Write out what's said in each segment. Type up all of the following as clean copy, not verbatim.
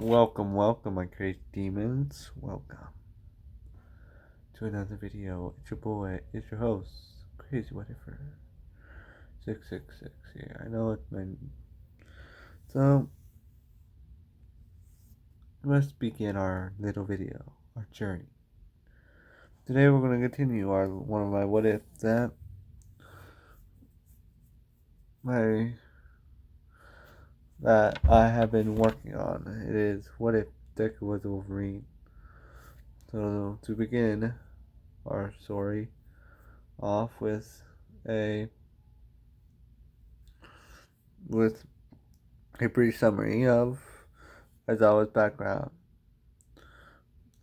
Welcome, my crazy demons. Welcome to another video. It's your boy, it's your host, Crazy Whatever 666 here. I know it's my. So, let's begin our little video, our journey. Today we're going to continue one of my what if my that I have been working on. It is what if Deku was Wolverine. So to begin our story off a with a brief summary of Aizawa's background.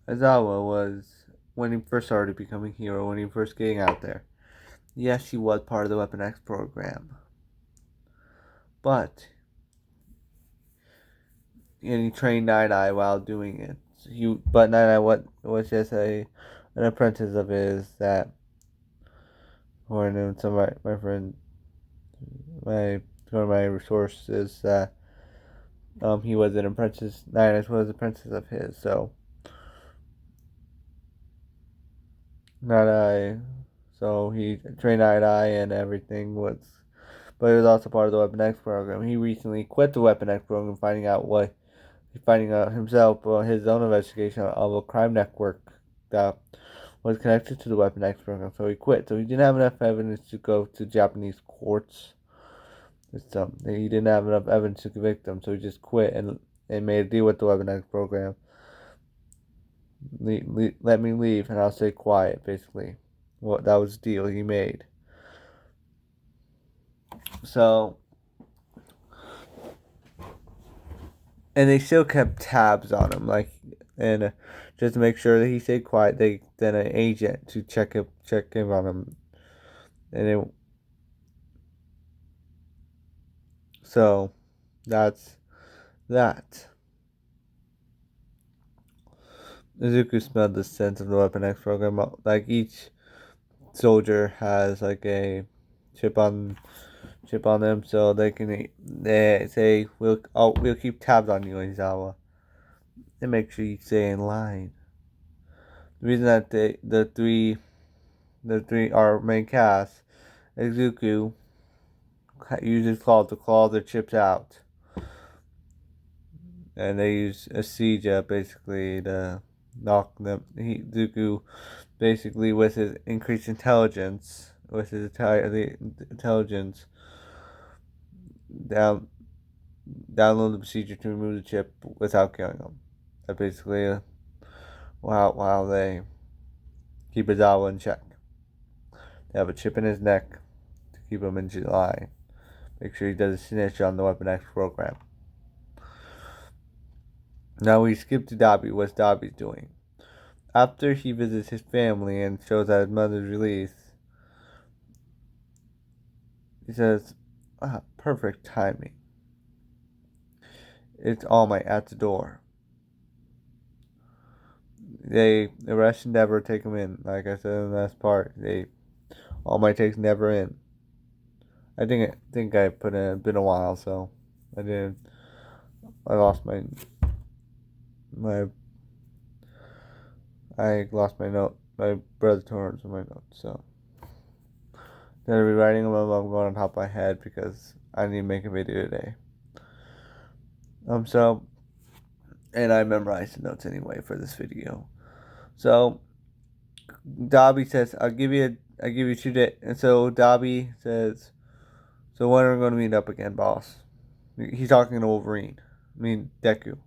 Aizawa was, when he first started becoming a hero, when he first getting out there. Yes, he was part of the Weapon X program. But, and he trained Night Eye while doing it. But Night Eye was just an apprentice of his that, or some of my friend, one of my resources that he was an apprentice. Night Eye was an apprentice of his, so Night Eye. So he trained Night Eye and everything but he was also part of the Weapon X program. He recently quit the Weapon X program, finding out himself his own investigation of a crime network that was connected to the Weapon X program. So he quit. So he didn't have enough evidence to go to Japanese courts. He didn't have enough evidence to convict him, so he just quit and made a deal with the Weapon X program. Let me leave, and I'll stay quiet. Basically, that was the deal he made. So, and they still kept tabs on him, and just to make sure that he stayed quiet. They then an agent to check him on him, and so that's that. Izuku smelled the scent of the Weapon X program. Like each soldier has like a chip on them, so they say we'll keep tabs on you, Aizawa, and make sure you stay in line. The reason that the three our main cast, Izuku uses claws to claw their chips out, and they use a siege basically to knock them. Izuku basically with his increased intelligence, down download the procedure to remove the chip without killing them. That basically while they keep Aizawa in check. They have a chip in his neck to keep him in line. Make sure he does a snitch on the Weapon X program. Now we skip to Dabi. What's Dabi doing? After he visits his family and shows that his mother's released, he says, perfect timing. It's All Might at the door. They arrest Endeavor, take him in. Like I said in the last part, All Might takes Endeavor in. I think I put in. It's been a while, so I didn't. I lost my I lost my note. My brother tore my notes, so gonna be writing them. I'm going on top of my head because I need to make a video today. And I memorized the notes anyway for this video. So Dobby says, "I give you 2 days." And so Dobby says, "So when are we going to meet up again, boss?" He's talking to Wolverine. I mean Deku,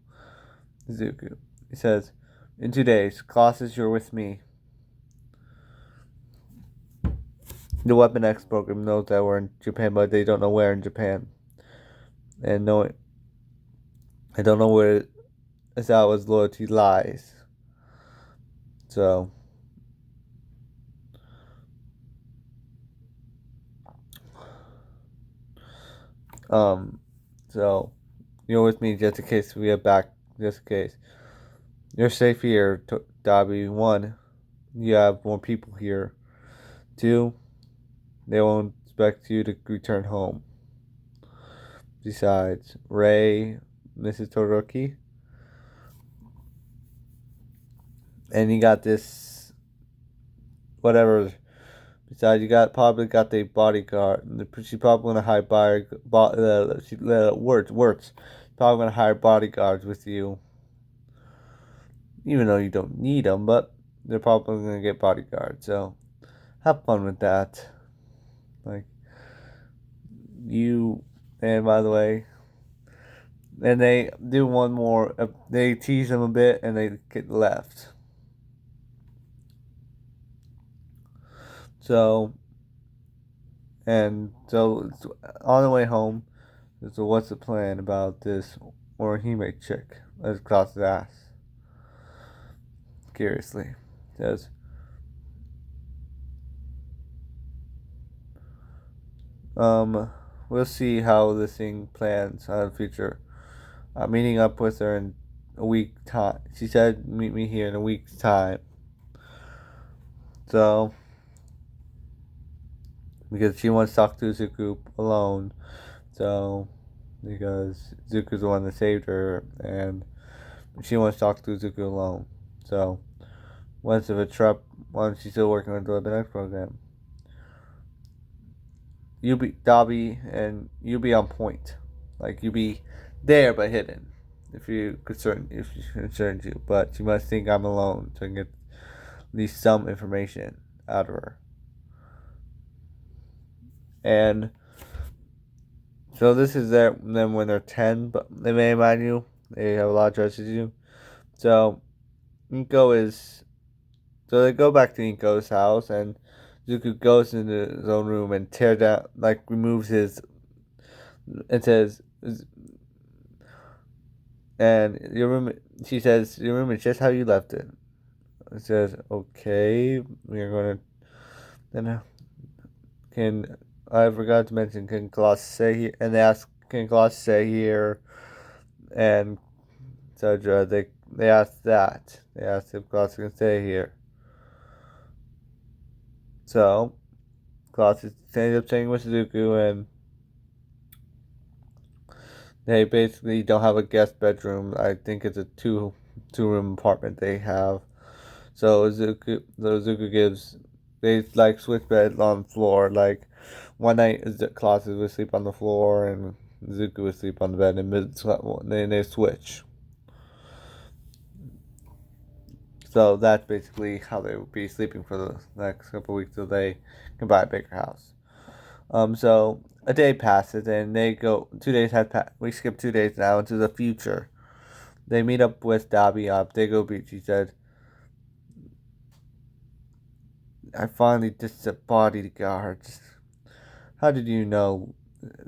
Izuku. He says, "In 2 days, Colossus, you're with me." The Weapon X program knows that we're in Japan, but they don't know where in Japan. And I don't know where Aizawa's loyalty lies. So, so you're with me just in case we get back. Just in case you're safe here, Dobby. 1, you have more people here. 2, they won't expect you to return home. Besides, Ray, Mrs. Todoroki, and you got this whatever. Besides, probably got the bodyguard. She probably gonna hire words. Probably gonna hire bodyguards with you, even though you don't need them. But they're probably gonna get bodyguards. So have fun with that. Like you, and by the way, and they do one more. They tease them a bit, and they get left. So so on the way home. So what's the plan about this Orihime chick? Let's cross his ass. Curiously. Says, we'll see how this thing plans on the future. I'm meeting up with her in a week time. She said meet me here in a week's time. So because she wants to talk to Zuku alone. So because Zuku's the one that saved her and she wants to talk to Zuku alone. So once of a trap while she's still working on the next program. You be Dobby and you be on point. Like you be there but hidden. If she concerns you. But you must think I'm alone to get at least some information out of her. And so this is them when they're 10, but they may remind you they have a lot of trust you. So Inko is so they go back to Inko's house and Zuko goes into his own room and tear down removes his it says and your room she says your room is just how you left it. It says okay, we're gonna then can I forgot to mention can Colossus stay here and they ask can Colossus stay here and etc. They asked that. They asked if Colossus can stay here. So Colossus ended up staying with Suzuku and they basically don't have a guest bedroom. I think it's a two room apartment they have. So Zuko gives they switch beds on the floor. Like one night Colossus would sleep on the floor and Zuko would sleep on the bed and they switch. So that's basically how they would be sleeping for the next couple of weeks till they can buy a bigger house. So a day passes and they go 2 days have passed. We skip 2 days now into the future. They meet up with Dobby up. They go beach. He said, I finally ditched the bodyguards. How did you know?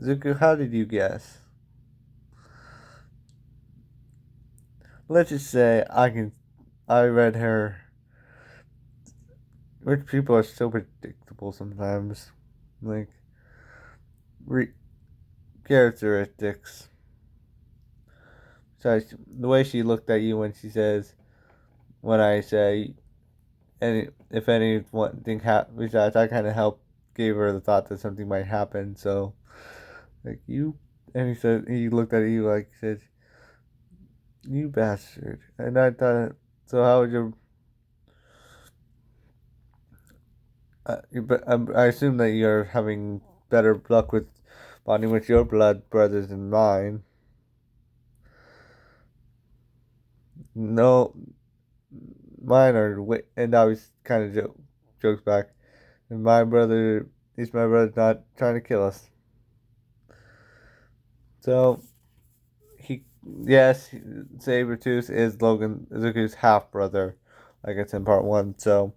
Zuko, how did you guess? Let's just say I read her. Rich people are so predictable sometimes. Like, re- characteristics. So the way she looked at you when she says, when I say, if anything happens, I kind of helped, gave her the thought that something might happen. So, like, and he looked at you like, said, you bastard. And I thought, so how would your, but I assume that you're having better luck with bonding with your blood brothers than mine. No, mine are, and I was kind of jokes back. And he's my brother not trying to kill us. So, yes, Sabretooth is Logan Zuko's half brother, like it's in part one. So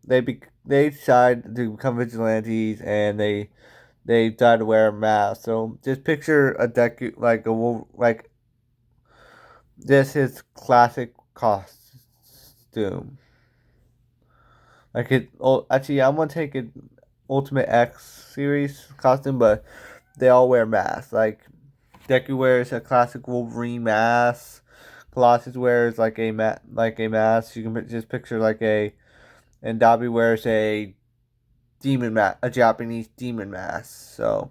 they decide to become vigilantes and they try to wear a mask. So just picture a deku like a wolf like just his classic costume. Like it. Oh, actually, I'm gonna take it Ultimate X series costume, but they all wear masks. Like Deku wears a classic Wolverine mask. Colossus wears like a mask. You can just picture and Dobby wears a demon mask, a Japanese demon mask. So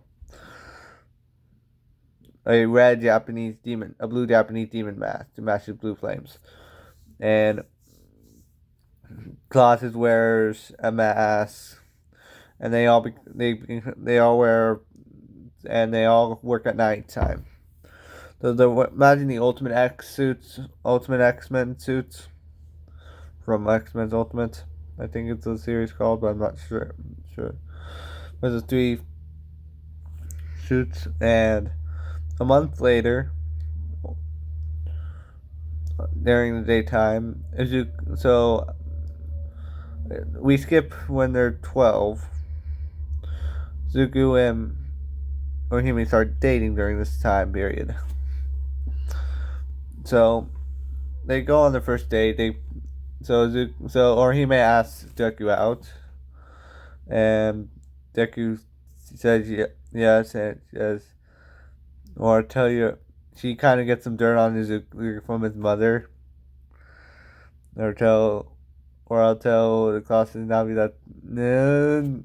a blue Japanese demon mask to match his blue flames, and Colossus wears a mask, and they all wear, and they all work at night time. So imagine the Ultimate X Men suits from X Men's Ultimate. I think it's a series called, but I'm not sure. There's three suits, and a month later, during the daytime, so we skip when they're 12. Zuko and Orihime start dating during this time period. So they go on their first date. So Orihime asks Deku out, and Deku says yes, and says, or tell you, she kind of gets some dirt on Zuko from his mother, or tell, or I'll tell the class in Navi that,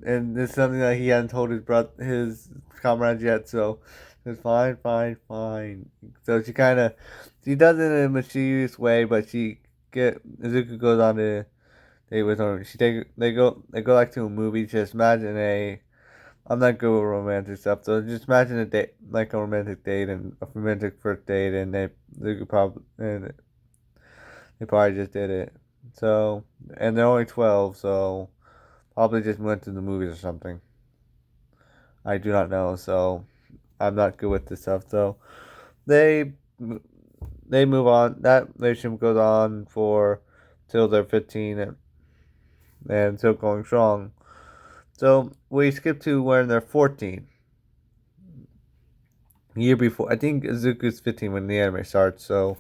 and this is something that he hadn't told his comrades yet. So it's fine, fine, fine. So she does it in a mischievous way, but Izuku goes on a date with her. They go like to a movie. Just imagine I'm not good with romantic stuff, so just imagine a date, like a romantic date and a romantic first date, and they probably just did it. So, and they're only 12, so probably just went to the movies or something. I do not know, so I'm not good with this stuff. So they they move on. That relationship goes on for till they're 15 and still going strong. So we skip to when they're 14. Year before, I think Izuku's 15 when the anime starts. So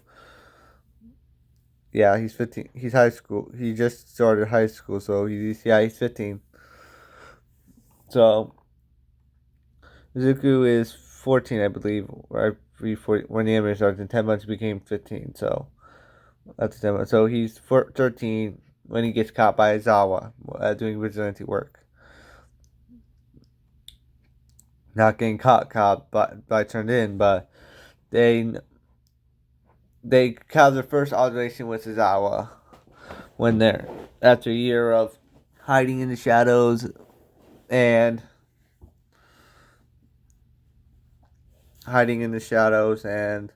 yeah, he's 15. He's high school. He just started high school, so he's 15. So Izuku is 14, I believe, right before when the anime starts. In 10 months, he became 15. So that's 10 months. So he's 13 when he gets caught by Aizawa doing vigilante work. Not getting caught, by turned in, but they have their first observation with Aizawa when they're after a year of hiding in the shadows and hiding in the shadows and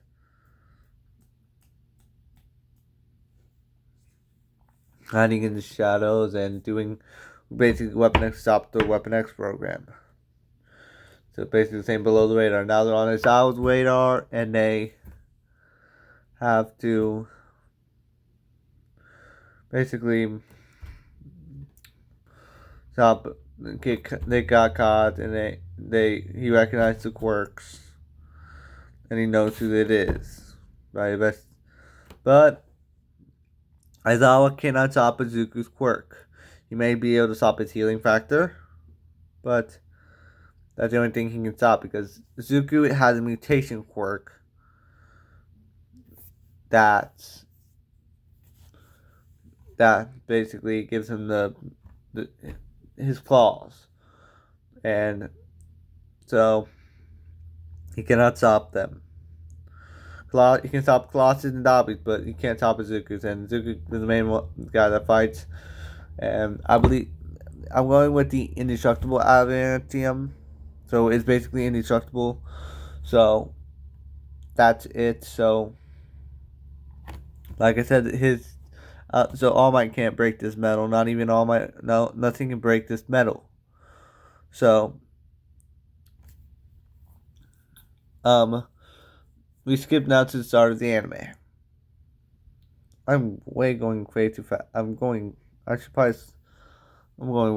doing basically Weapon X stop the Weapon X program. So basically the same below the radar. Now they're on Aizawa's radar and they have to basically stop. They got caught and he recognized the quirks and he knows who it is. Right, but Aizawa cannot stop Izuku's quirk. He may be able to stop his healing factor, but that's the only thing he can stop because Izuku has a mutation quirk that basically gives him his claws, and so he cannot stop them. He can stop Colossus and Dobby's, but he can't stop Izuku's, and Izuku is the main guy that fights. And I believe I'm going with the indestructible adamantium, so it's basically indestructible. So that's it. So, like I said, so All Might can't break this metal. Not even All Might. No, nothing can break this metal. So, we skip now to the start of the anime. I'm going way too fast. I'm going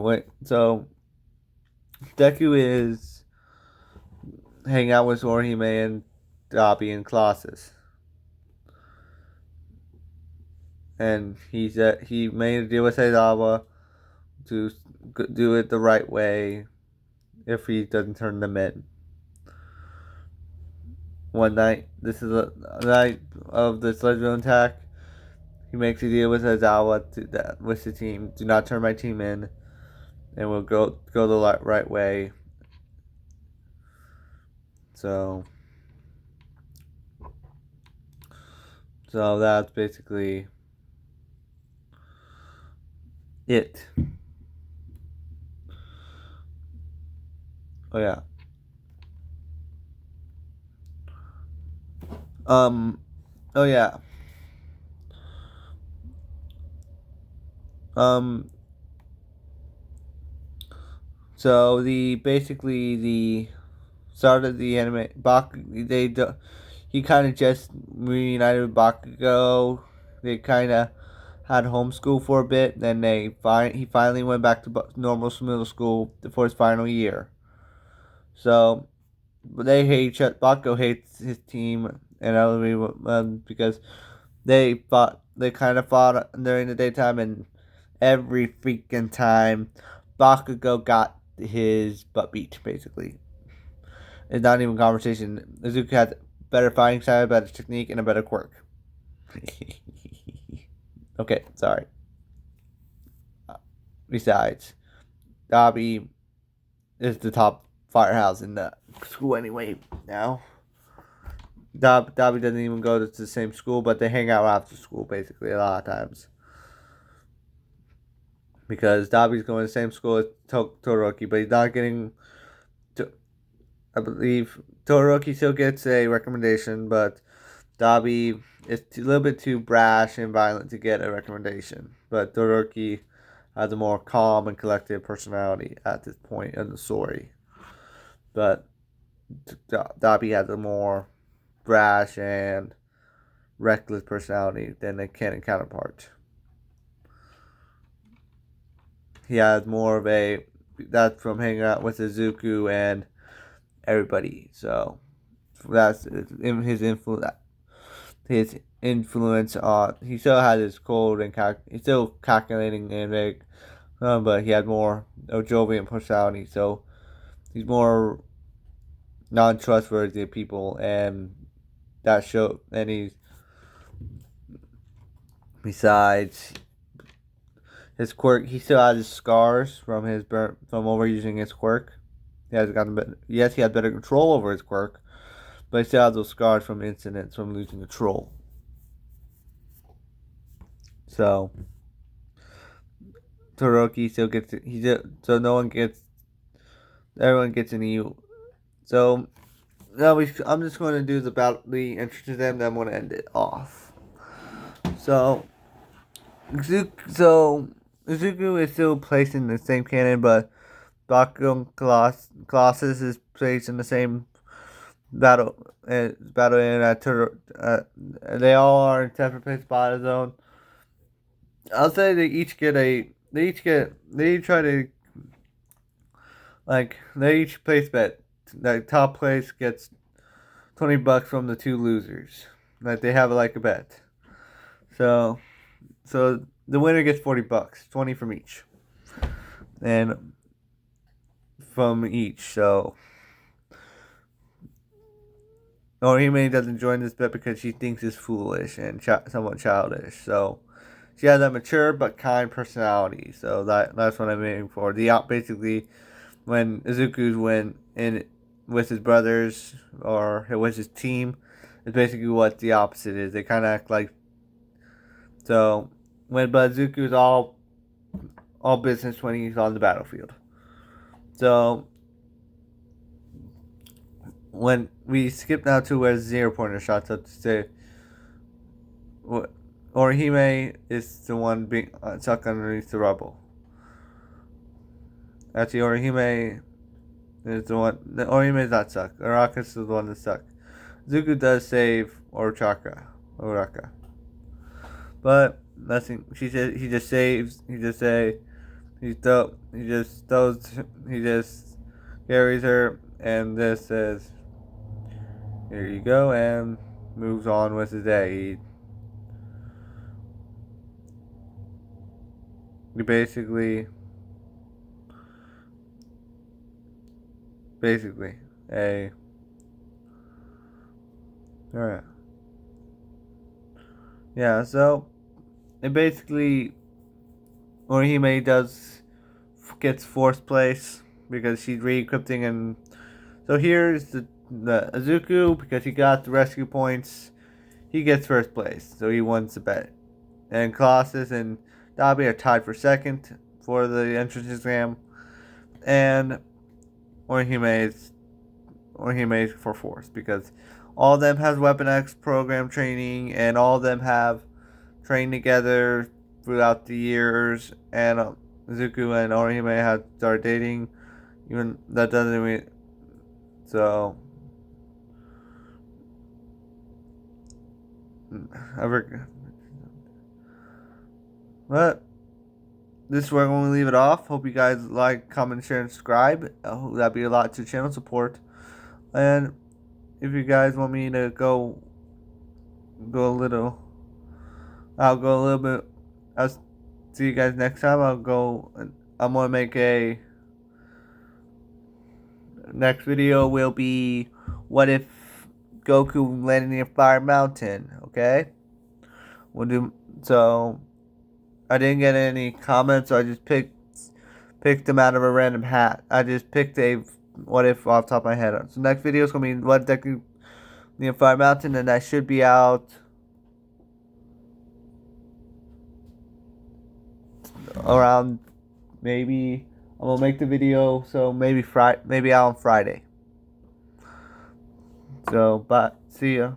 way. So, Deku is hanging out with Orihime and Dabi and Colossus. And he made a deal with Aizawa to do it the right way if he doesn't turn them in. One night, this is a night of the Sledgehammer attack. He makes a deal with Aizawa with the team. Do not turn my team in, and we'll go the right way. So So that's basically it. Oh yeah. Um. Oh yeah. Um. So the basically the start of the anime, he kind of just reunited with Bakugo. They kind of had homeschool for a bit. Then he finally went back to normal middle school for his final year. So but they hate each other. Bakugo hates his team and because they kind of fought during the daytime, and every freaking time Bakugo got his butt beat basically. It's not even a conversation. Izuku has better fighting style, better technique, and a better quirk. Okay, sorry. Besides, Dabi is the top firehouse in the school anyway now. Dabi doesn't even go to the same school, but they hang out after school basically a lot of times. Because Dabi's going to the same school as Todoroki, but he's not getting. I believe Todoroki still gets a recommendation, but Dabi is a little bit too brash and violent to get a recommendation. But Todoroki has a more calm and collected personality at this point in the story. But Dabi has a more brash and reckless personality than a canon counterpart. He has more of a that's from hanging out with Izuku and everybody. So that's his influence. His influence on he still has his cold and he's still calculating and vague, but he has more of Jovian personality. So he's more non-trustworthy of people, and that show. And he's besides his quirk, he still has his scars from his from overusing his quirk. He has gotten better. Yes, he had better control over his quirk, but he still has those scars from incidents from losing control. So Todoroki still gets so no one gets everyone gets an EU. So now I'm just going to do the entrance to them. Then I'm going to end it off. So Izuku is still placed in the same canon, but Bakugo Colossus is placed in the same battle in they all are in separate places by his own. I'll say they each try to they each place bet. The top place gets $20 from the two losers. Like they have like a bet. So the winner gets $40, 20 from each. And from each, so Orihime doesn't join this bet because she thinks it's foolish and somewhat childish. So she has a mature but kind personality. So that's what I'm aiming for. Basically when Izuku's went in with his brothers or with his team, is basically what the opposite is. They kind of act like but Izuku's all business when he's on the battlefield. So when we skip now to where 0-pointer shots up to say Orihime is the one being stuck underneath the rubble. Actually, Orihime is the one. Orihime is not stuck. Uraka is the one that's stuck. Zuku does save Uraka, but nothing. She said he just saves. He just carries her, and this says, "Here you go," and moves on with his day. He basically a alright. Yeah, so it basically Orihime gets fourth place because she's re-equipping, and so here's the Izuku because he got the rescue points. he gets first place, so he wins the bet. And Colossus and Dobby are tied for second for the entrance exam, and Orihime is for fourth because all of them has Weapon X program training, and all of them have trained together throughout the years. And Zuko and Orihime have started dating. Even that doesn't mean so. But this is where I'm going to leave it off. Hope you guys like, comment, share, and subscribe. That'd be a lot to channel support. And if you guys want me to go a little, I'll go a little bit. I'll see you guys next time. I'm gonna make a next video will be what if Goku landed near Fire Mountain. Okay, we'll do so. I didn't get any comments, so I just picked them out of a random hat. I just picked a what if off the top of my head. So next video is gonna be what Deku near Fire Mountain, and that should be out around maybe. I'm gonna make the video so maybe out on Friday. So, but see ya.